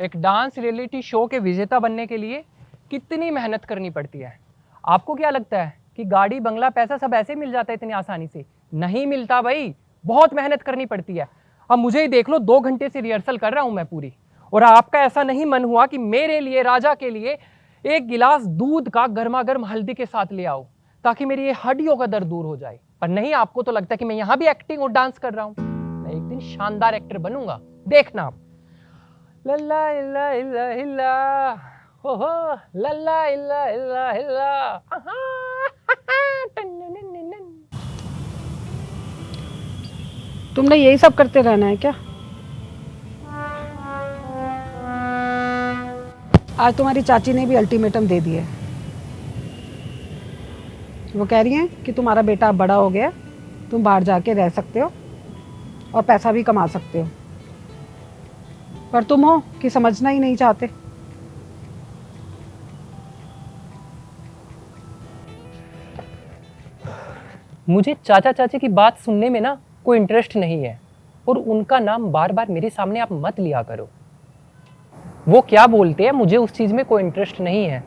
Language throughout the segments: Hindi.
एक डांस रियलिटी शो के विजेता बनने के लिए कितनी मेहनत करनी पड़ती है। आपको क्या लगता है कि गाड़ी बंगला पैसा सब ऐसे मिल जाता है इतनी आसानी से? नहीं मिलता भाई, बहुत मेहनत करनी पड़ती है। अब मुझे ही देख लो, 2 घंटे से रिहर्सल कर रहा हूं मैं पूरी, और आपका ऐसा नहीं मन हुआ कि मेरे लिए, राजा के लिए, एक गिलास दूध का गर्मा गर्म हल्दी के साथ ले आओ ताकि मेरी ये हड्डियों का दर्द दूर हो जाए। पर नहीं, आपको तो लगता है कि मैं यहां भी एक्टिंग और डांस कर रहा हूं। मैं एक दिन शानदार एक्टर बनूंगा, देखना आप। लल्ला इल्ला इल्ला इल्ला, हो लल्ला इल्ला इल्ला इल्ला, आहा, टन्ननननन। तुमने यही सब करते रहना है क्या? आज तुम्हारी चाची ने भी अल्टीमेटम दे दिया है। वो कह रही हैं कि तुम्हारा बेटा अब बड़ा हो गया, तुम बाहर जाके रह सकते हो और पैसा भी कमा सकते हो, पर तुम हो कि समझना ही नहीं चाहते। मुझे चाचा चाची की बात सुनने में ना कोई इंटरेस्ट नहीं है, और उनका नाम बार बार मेरे सामने आप मत लिया करो। वो क्या बोलते हैं मुझे उस चीज में कोई इंटरेस्ट नहीं है,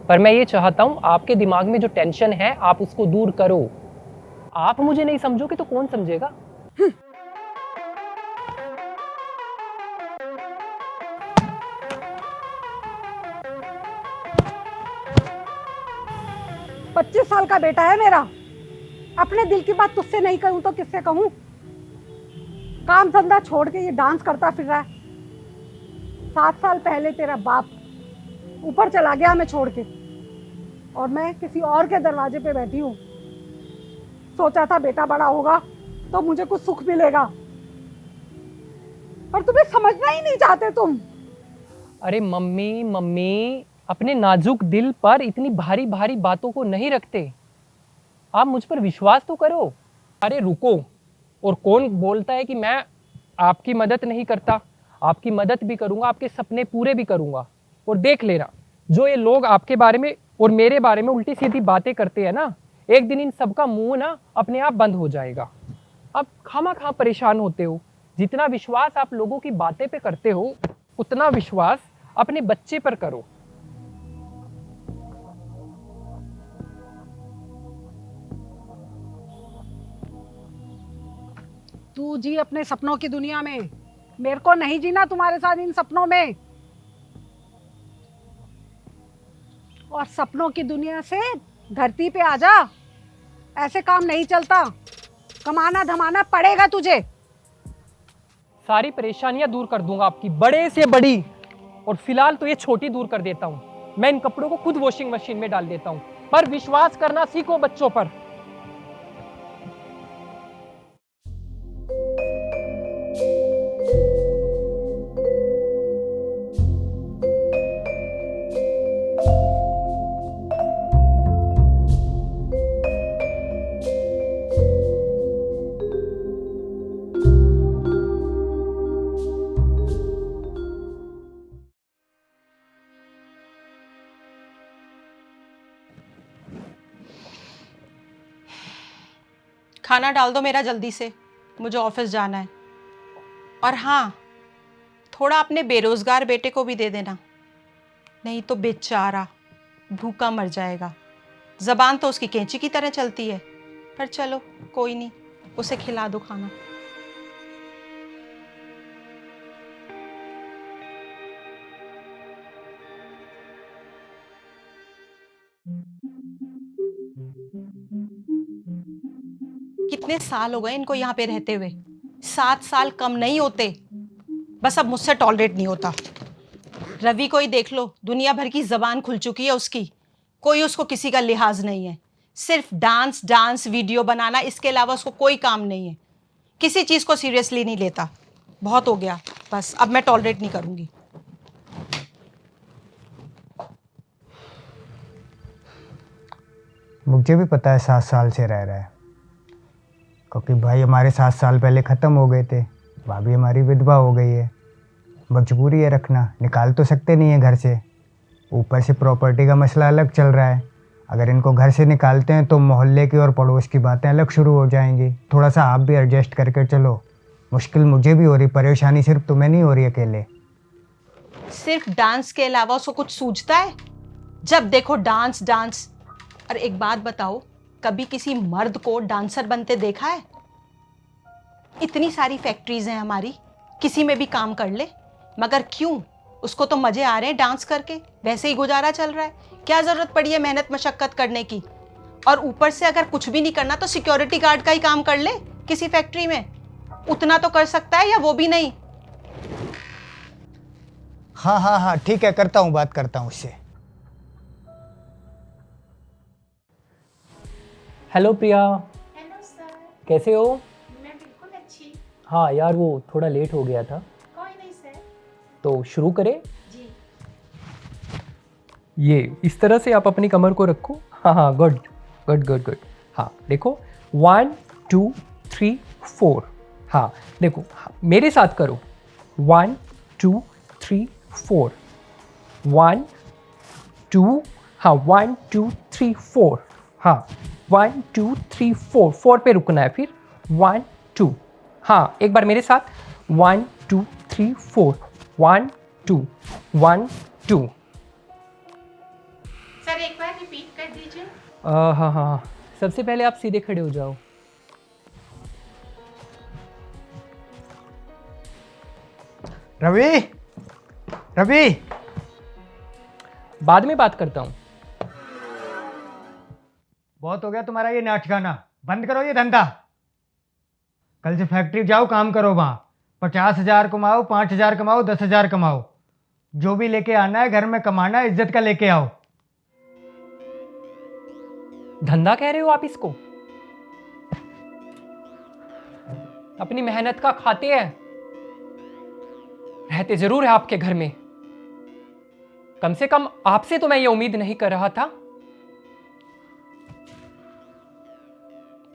पर मैं ये चाहता हूं आपके दिमाग में जो टेंशन है आप उसको दूर करो। आप मुझे नहीं समझोगे तो कौन समझेगा? 25 साल का बेटा है मेरा, अपने दिल की बात तुझसे नहीं कहूं तो किससे कहूं? काम धंधा छोड़ के ये डांस करता फिर रहा है। 7 साल पहले तेरा बाप ऊपर चला गया हमें छोड़ के, और मैं किसी और के दरवाजे पे बैठी हूँ। सोचा था बेटा बड़ा होगा तो मुझे कुछ सुख मिलेगा, पर तुम्हें समझना ही नहीं चाहते तुम। अरे मम्मी मम्मी, अपने नाजुक दिल पर इतनी भारी भारी बातों को नहीं रखते। आप मुझ पर विश्वास तो करो। अरे रुको, और कौन बोलता है कि मैं आपकी मदद नहीं करता? आपकी मदद भी करूंगा, आपके सपने पूरे भी करूंगा। और देख लेना, जो ये लोग आपके बारे में और मेरे बारे में उल्टी सीधी बातें करते हैं ना, एक दिन इन सबका मुंह ना अपने आप बंद हो जाएगा। अब खामा परेशान होते हो। जितना विश्वास आप लोगों की बातें पे करते हो, उतना विश्वास अपने बच्चे पर करो। तू जी अपने सपनों की दुनिया में, मेरे को नहीं जीना तुम्हारे साथ इन सपनों में। और सपनों की दुनिया से धरती पे आ जा, ऐसे काम नहीं चलता। कमाना धमाना पड़ेगा तुझे। सारी परेशानियां दूर कर दूंगा आपकी, बड़े से बड़ी, और फिलहाल तो ये छोटी दूर कर देता हूं। मैं इन कपड़ों को खुद वॉशिंग मशीन में डाल देता हूं, पर विश्वास करना सीखो बच्चों पर। खाना डाल दो मेरा जल्दी से, मुझे ऑफिस जाना है। और हाँ, थोड़ा अपने बेरोजगार बेटे को भी दे देना, नहीं तो बेचारा भूखा मर जाएगा। जबान तो उसकी कैंची की तरह चलती है, पर चलो कोई नहीं, उसे खिला दो खाना। कितने साल हो गए इनको यहाँ पे रहते हुए? 7 साल कम नहीं होते। बस अब मुझसे टॉलरेट नहीं होता। रवि को ही देख लो, दुनिया भर की जबान खुल चुकी है उसकी, कोई उसको किसी का लिहाज नहीं है। सिर्फ डांस डांस वीडियो बनाना, इसके अलावा उसको कोई काम नहीं है। किसी चीज को सीरियसली नहीं लेता। बहुत हो गया, बस अब मैं टॉलरेट नहीं करूंगी। मुझे भी पता है 7 साल से रह रहा है, क्योंकि भाई हमारे 7 साल पहले ख़त्म हो गए थे, भाभी हमारी विधवा हो गई है। मजबूरी है रखना, निकाल तो सकते नहीं है घर से। ऊपर से प्रॉपर्टी का मसला अलग चल रहा है। अगर इनको घर से निकालते हैं तो मोहल्ले की और पड़ोस की बातें अलग शुरू हो जाएंगी। थोड़ा सा आप भी एडजस्ट करके चलो। मुश्किल मुझे भी हो रही, परेशानी सिर्फ तुम्हें नहीं हो रही अकेले। सिर्फ डांस के अलावा उसको कुछ सूझता है? जब देखो डांस डांस। और एक बात बताओ, कभी किसी मर्द को डांसर बनते देखा है? इतनी सारी फैक्ट्रीज हैं हमारी, किसी में भी काम कर ले। मगर क्यों? उसको तो मजे आ रहे हैं डांस करके, वैसे ही गुजारा चल रहा है। क्या जरूरत पड़ी है मेहनत मशक्कत करने की? और ऊपर से अगर कुछ भी नहीं करना तो सिक्योरिटी गार्ड का ही काम कर ले किसी फैक्ट्री में। उतना तो कर सकता है, या वो भी नहीं? हाँ हाँ हाँ ठीक है, करता हूँ, बात करता हूँ उससे। हेलो प्रिया, हेलो सर। कैसे हो? मैं बिल्कुल अच्छी। हाँ यार, वो थोड़ा लेट हो गया था, कोई नहीं सर। तो शुरू करें? जी। ये इस तरह से आप अपनी कमर को रखो। हाँ हाँ, गुड गुड गुड गुड। हाँ देखो, 1 2 3 4। हाँ देखो, हाँ, मेरे साथ करो। 1 2 3 4। 1 2। हाँ 1 2 3 4। हाँ 1 2 3 4। 4 पे रुकना है, फिर 1 2। हाँ एक बार मेरे साथ, 1 2 3 4। 1 2 1 2। सर एक बार रिपीट कर दीजिए। हाँ हाँ हाँ, सबसे पहले आप सीधे खड़े हो जाओ। रवि, रवि, बाद में बात करता हूँ। बहुत हो गया तुम्हारा ये नाच गाना, बंद करो ये धंधा। कल से फैक्ट्री जाओ, काम करो वहां। 50,000 कमाओ, 5,000 कमाओ, 10,000 कमाओ, जो भी लेके आना है घर में कमाना है, इज्जत का लेके आओ। धंधा कह रहे हो आप इसको? अपनी मेहनत का खाते हैं, रहते जरूर है आपके घर में। कम से कम आपसे तो मैं ये उम्मीद नहीं कर रहा था।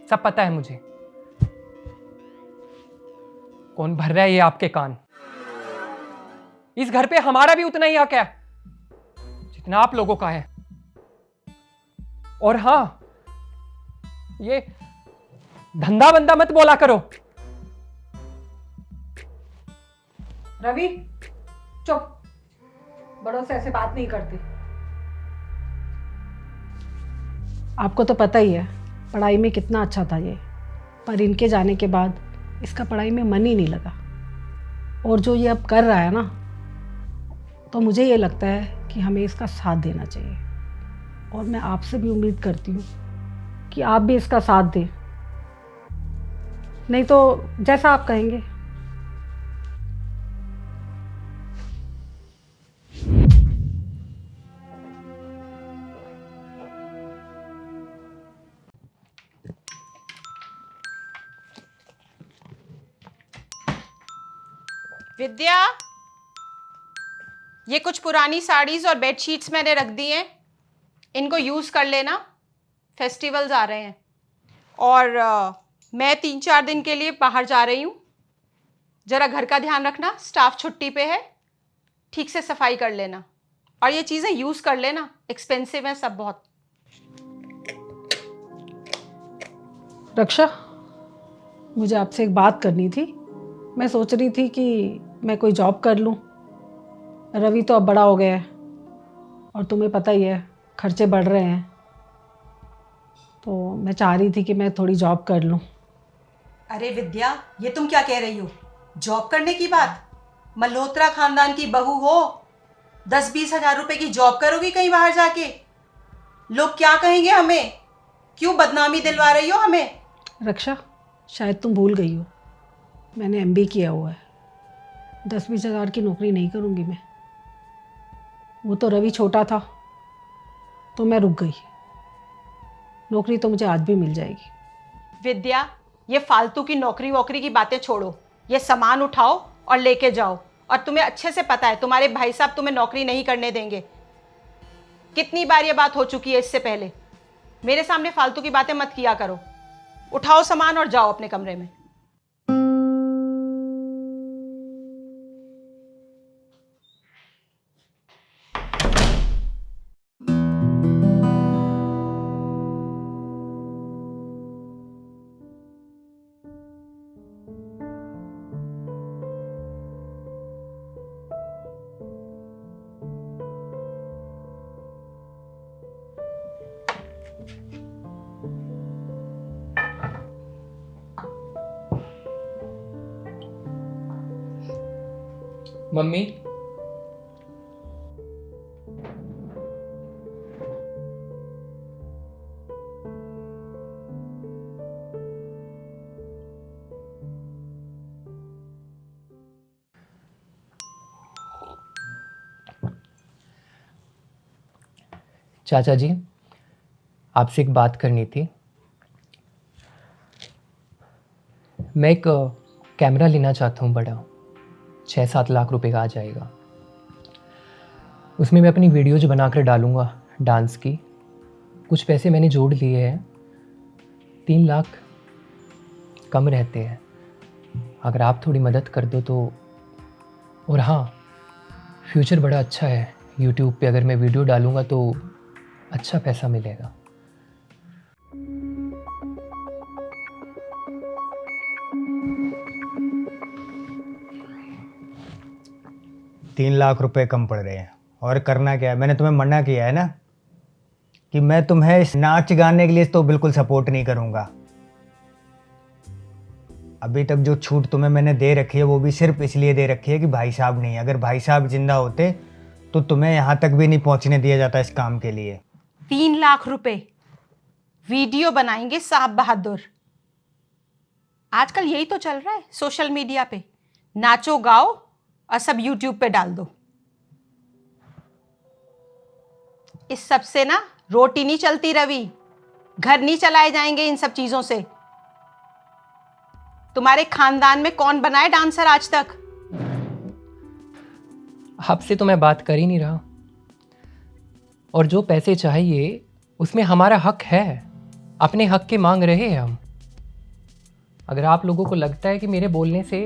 सब पता है मुझे, कौन भर रहा है ये आपके कान। इस घर पे हमारा भी उतना ही हक है जितना आप लोगों का है। और हां, ये धंधा बंदा मत बोला करो। रवि चुप, बड़ों से ऐसे बात नहीं करती। आपको तो पता ही है पढ़ाई में कितना अच्छा था ये, पर इनके जाने के बाद इसका पढ़ाई में मन ही नहीं लगा। और जो ये अब कर रहा है ना, तो मुझे ये लगता है कि हमें इसका साथ देना चाहिए। और मैं आपसे भी उम्मीद करती हूँ कि आप भी इसका साथ दें, नहीं तो जैसा आप कहेंगे। विद्या, ये कुछ पुरानी साड़ीज और बेडशीट्स मैंने रख दी हैं, इनको यूज़ कर लेना। फेस्टिवल्स आ रहे हैं और मैं 3-4 दिन के लिए बाहर जा रही हूँ। ज़रा घर का ध्यान रखना, स्टाफ छुट्टी पे है, ठीक से सफाई कर लेना और ये चीज़ें यूज़ कर लेना, एक्सपेंसिव हैं सब बहुत। रक्षा, मुझे आपसे एक बात करनी थी। मैं सोच रही थी कि मैं कोई जॉब कर लूँ। रवि तो अब बड़ा हो गया है और तुम्हें पता ही है खर्चे बढ़ रहे हैं, तो मैं चाह रही थी कि मैं थोड़ी जॉब कर लूँ। अरे विद्या, ये तुम क्या कह रही हो? जॉब करने की बात? मल्होत्रा खानदान की बहू हो, 10-20 हजार रुपए की जॉब करोगी कहीं बाहर जाके? लोग क्या कहेंगे हमें? क्यों बदनामी दिलवा रही हो हमें? रक्षा, शायद तुम भूल गई हो, मैंने एमबीए किया हुआ है। 10-20 हज़ार की नौकरी नहीं करूँगी मैं। वो तो रवि छोटा था तो मैं रुक गई, नौकरी तो मुझे आज भी मिल जाएगी। विद्या, ये फालतू की नौकरी वोकरी की बातें छोड़ो, ये सामान उठाओ और लेके जाओ। और तुम्हें अच्छे से पता है तुम्हारे भाई साहब तुम्हें नौकरी नहीं करने देंगे। कितनी बार ये बात हो चुकी है इससे पहले। मेरे सामने फालतू की बातें मत किया करो। उठाओ सामान और जाओ अपने कमरे में। मम्मी, चाचा जी, आपसे एक बात करनी थी। मैं एक कैमरा लेना चाहता हूँ बड़ा, 6-7 लाख रुपए का आ जाएगा। उसमें मैं अपनी वीडियोज बनाकर डालूँगा डांस की। कुछ पैसे मैंने जोड़ लिए हैं, 3 लाख कम रहते हैं। अगर आप थोड़ी मदद कर दो तो। और हाँ, फ्यूचर बड़ा अच्छा है। यूट्यूब पे अगर मैं वीडियो डालूँगा तो अच्छा पैसा मिलेगा। तीन लाख रुपए कम पड़ रहे हैं और करना क्या है? मैंने तुम्हें मना किया है ना कि मैं तुम्हें इस नाच गाने के लिए तो बिल्कुल सपोर्ट नहीं करूंगा। अभी तक जो छूट तुम्हें मैंने दे रखी है वो भी सिर्फ इसलिए दे रखी है कि भाई साहब नहीं, अगर भाई साहब जिंदा होते तो तुम्हें यहाँ तक भी नहीं पहुँचने दिया जाता इस काम के लिए। 3 लाख रुपए वीडियो बनाएंगे साहब बहादुर। आजकल यही तो चल रहा है सोशल मीडिया पे, नाचो गाओ और सब यूट्यूब पे डाल दो। इस सब से ना रोटी नहीं चलती रवि, घर नहीं चलाए जाएंगे इन सब चीजों से। तुम्हारे खानदान में कौन बना है डांसर आज तक? आपसे तो मैं बात कर ही नहीं रहा। और जो पैसे चाहिए उसमें हमारा हक है, अपने हक के मांग रहे हैं हम। अगर आप लोगों को लगता है कि मेरे बोलने से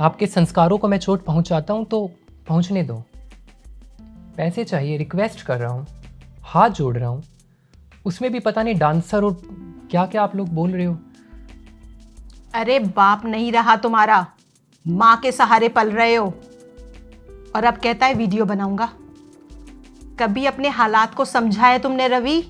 आपके संस्कारों को मैं चोट पहुंचाता हूं तो पहुंचने दो। पैसे चाहिए, रिक्वेस्ट कर रहा हूं, हाथ जोड़ रहा हूं। उसमें भी पता नहीं डांसर और क्या क्या आप लोग बोल रहे हो। अरे बाप नहीं रहा तुम्हारा, माँ के सहारे पल रहे हो और अब कहता है वीडियो बनाऊंगा। कभी अपने हालात को समझा है तुमने रवि?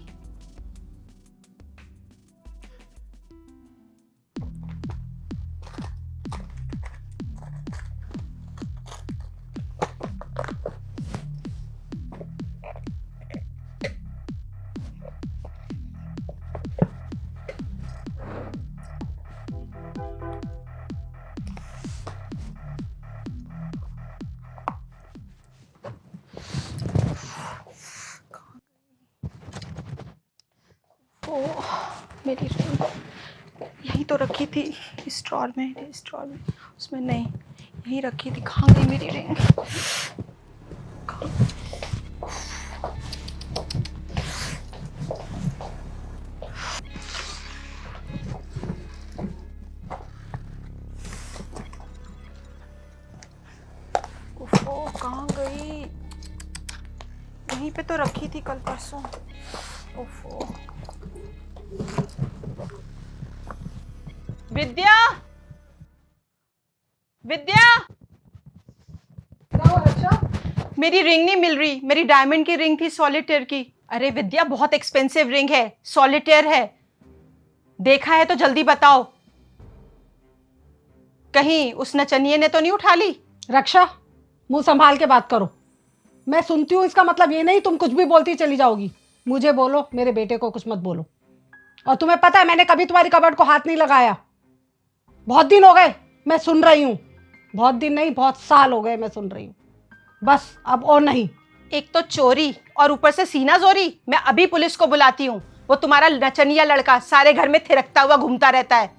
मेरी रिंग यहीं तो रखी थी इस ड्रॉर में, उसमें नहीं, यहीं रखी थी। कहाँ गई मेरी रिंग? ओफो, कहाँ गई? यहीं पे तो रखी थी कल परसों। ओफो। विद्या, विद्या, मेरी रिंग नहीं मिल रही। मेरी डायमंड की रिंग थी सॉलिटेयर की। अरे विद्या, बहुत एक्सपेंसिव रिंग है, सॉलिटेयर है। देखा है तो जल्दी बताओ, कहीं उस नचनिए ने तो नहीं उठा ली? रक्षा, मुंह संभाल के बात करो। मैं सुनती हूँ, इसका मतलब ये नहीं तुम कुछ भी बोलती चली जाओगी। मुझे बोलो, मेरे बेटे को कुछ मत बोलो। और तुम्हें पता है मैंने कभी तुम्हारी कबर्ड को हाथ नहीं लगाया। बहुत दिन हो गए मैं सुन रही हूँ, बहुत दिन नहीं बहुत साल हो गए मैं सुन रही हूँ। बस अब और नहीं। एक तो चोरी और ऊपर से सीना जोरी। मैं अभी पुलिस को बुलाती हूँ। वो तुम्हारा नचनिया लड़का सारे घर में थिरकता हुआ घूमता रहता है,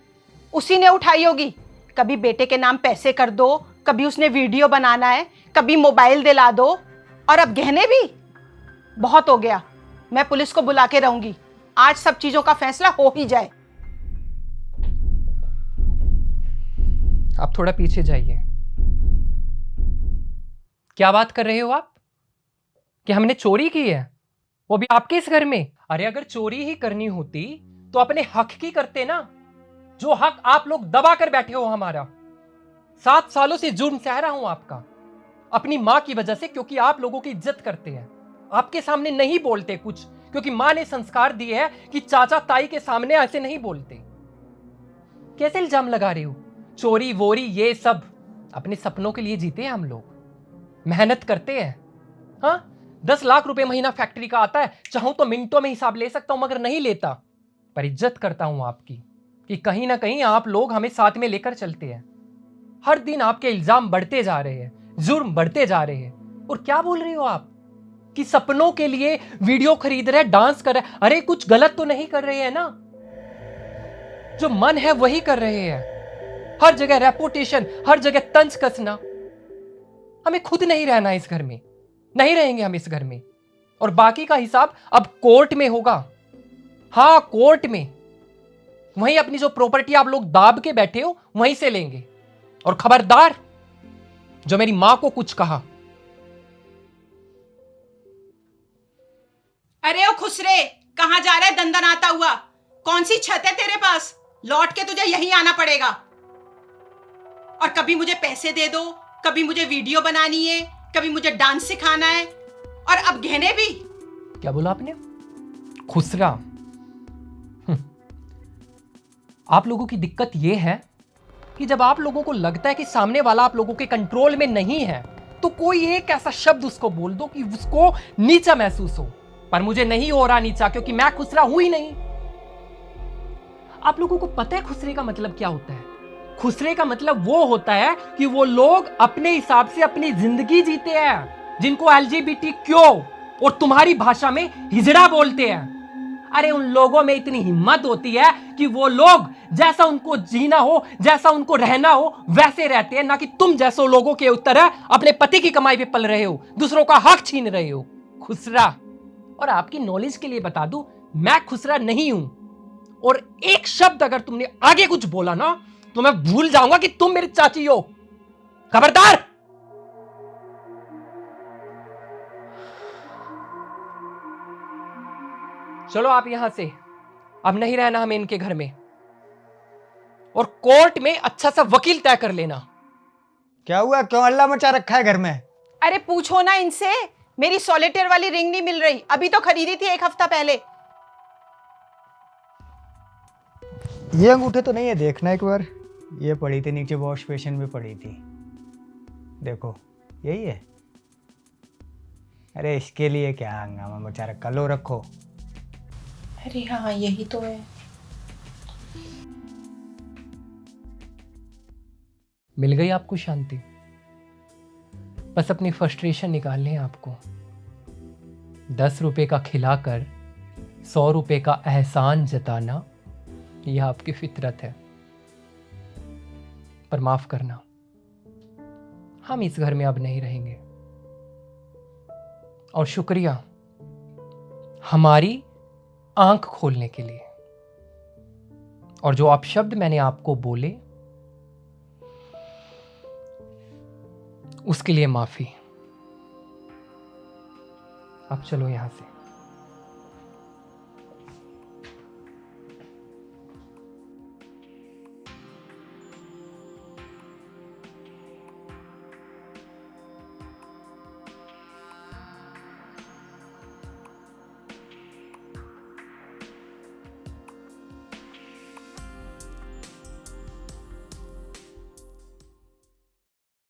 उसी ने उठाई होगी। कभी बेटे के नाम पैसे कर दो, कभी उसने वीडियो बनाना है, कभी मोबाइल दिला दो, और अब गहने भी। बहुत हो गया, मैं पुलिस को बुला के रहूंगी। आज सब चीजों का फैसला हो ही जाए। आप थोड़ा पीछे जाइए। क्या बात कर रहे हो आप कि हमने चोरी की है, वो भी आपके इस घर में? अरे अगर चोरी ही करनी होती तो अपने हक की करते ना, जो हक आप लोग दबा कर बैठे हो हमारा। 7 सालों से जुर्म सह रहा हूं आपका, अपनी मां की वजह से, क्योंकि आप लोगों की इज्जत करते हैं। आपके सामने नहीं बोलते कुछ, क्योंकि मां ने संस्कार दिए हैं कि चाचा ताई के सामने ऐसे नहीं बोलते। कैसे इल्जाम लगा रहे हो? चोरी वोरी ये सब अपने सपनों के लिए जीते हैं हम लोग, मेहनत करते हैं। हाँ, 10 लाख रुपए महीना फैक्ट्री का आता है, चाहूं तो मिनटों में हिसाब ले सकता हूं, मगर नहीं लेता। पर इज्जत करता हूं आपकी कि कहीं ना कहीं आप लोग हमें साथ में लेकर चलते हैं। हर दिन आपके इल्जाम बढ़ते जा रहे हैं, जुर्म बढ़ते जा रहे हैं। और क्या बोल रहे हो आप कि सपनों के लिए वीडियो खरीद रहे, डांस कर रहे? अरे कुछ गलत तो नहीं कर रहे हैं ना? जो मन है वही कर रहे हैं। हर जगह रेपुटेशन, हर जगह तंज कसना। हमें खुद नहीं रहना इस घर में, नहीं रहेंगे हम इस घर में। और बाकी का हिसाब अब कोर्ट में होगा। हां, कोर्ट में। वहीं अपनी जो प्रॉपर्टी आप लोग दाब के बैठे हो वहीं से लेंगे। और खबरदार, जो मेरी मां को कुछ कहा। अरे ओ खुसरे, कहां जा रहा है दंदनाता हुआ? कौन सी छत है तेरे पास? लौट के तुझे यहीं आना पड़ेगा। और कभी मुझे पैसे दे दो, कभी मुझे वीडियो बनानी है, कभी मुझे डांस सिखाना है, और अब गहने भी। क्या बोला आपने? खुसरा। आप लोगों की दिक्कत यह है कि जब आप लोगों को लगता है कि सामने वाला आप लोगों के कंट्रोल में नहीं है, तो कोई एक ऐसा शब्द उसको बोल दो कि उसको नीचा महसूस हो। पर मुझे नहीं हो रहा नीचा, क्योंकि मैं खुसरा हूं ही नहीं। आप लोगों को पता है खुसरे का मतलब क्या होता है? खुसरे का मतलब वो होता है कि वो लोग अपने हिसाब से अपनी जिंदगी जीते हैं, जिनको LGBTQ और तुम्हारी भाषा में हिजड़ा बोलते हैं। अरे उन लोगों में इतनी हिम्मत होती है कि वो लोग जैसा उनको जीना हो, जैसा उनको रहना हो, वैसे रहते हैं, ना कि तुम जैसे लोगों के तरह अपने पति की कमाई पे पल रहे हो, दूसरों का हक छीन रहे हो। खुसरा। और आपकी नॉलेज के लिए बता दूं, मैं खुसरा नहीं हूं। और एक शब्द अगर तुमने आगे कुछ बोला ना, तो मैं भूल जाऊंगा कि तुम मेरी चाची हो। खबरदार। चलो आप यहां से, अब नहीं रहना हमें इनके घर में। और कोर्ट में अच्छा सा वकील तय कर लेना। क्या हुआ? क्यों अल्लाह मचा रखा है घर में? अरे पूछो ना इनसे, मेरी सॉलिटेयर वाली रिंग नहीं मिल रही, अभी तो खरीदी थी 1 हफ्ता पहले। ये अंगूठे तो नहीं है, देखना एक बार। ये पड़ी थी नीचे, वॉश बेसिन में पड़ी थी। देखो, यही है। अरे इसके लिए क्या हंगामा मचा रखा, लो रखो। अरे हाँ, यही तो है। मिल गई आपको शांति? बस अपनी फ्रस्ट्रेशन निकालने हैं आपको। 10 रुपए का खिलाकर 100 रुपए का एहसान जताना, यह आपकी फितरत है। पर माफ करना, हम इस घर में अब नहीं रहेंगे। और शुक्रिया हमारी आंख खोलने के लिए। और जो अपशब्द मैंने आपको बोले, उसके लिए माफी। अब चलो यहां से।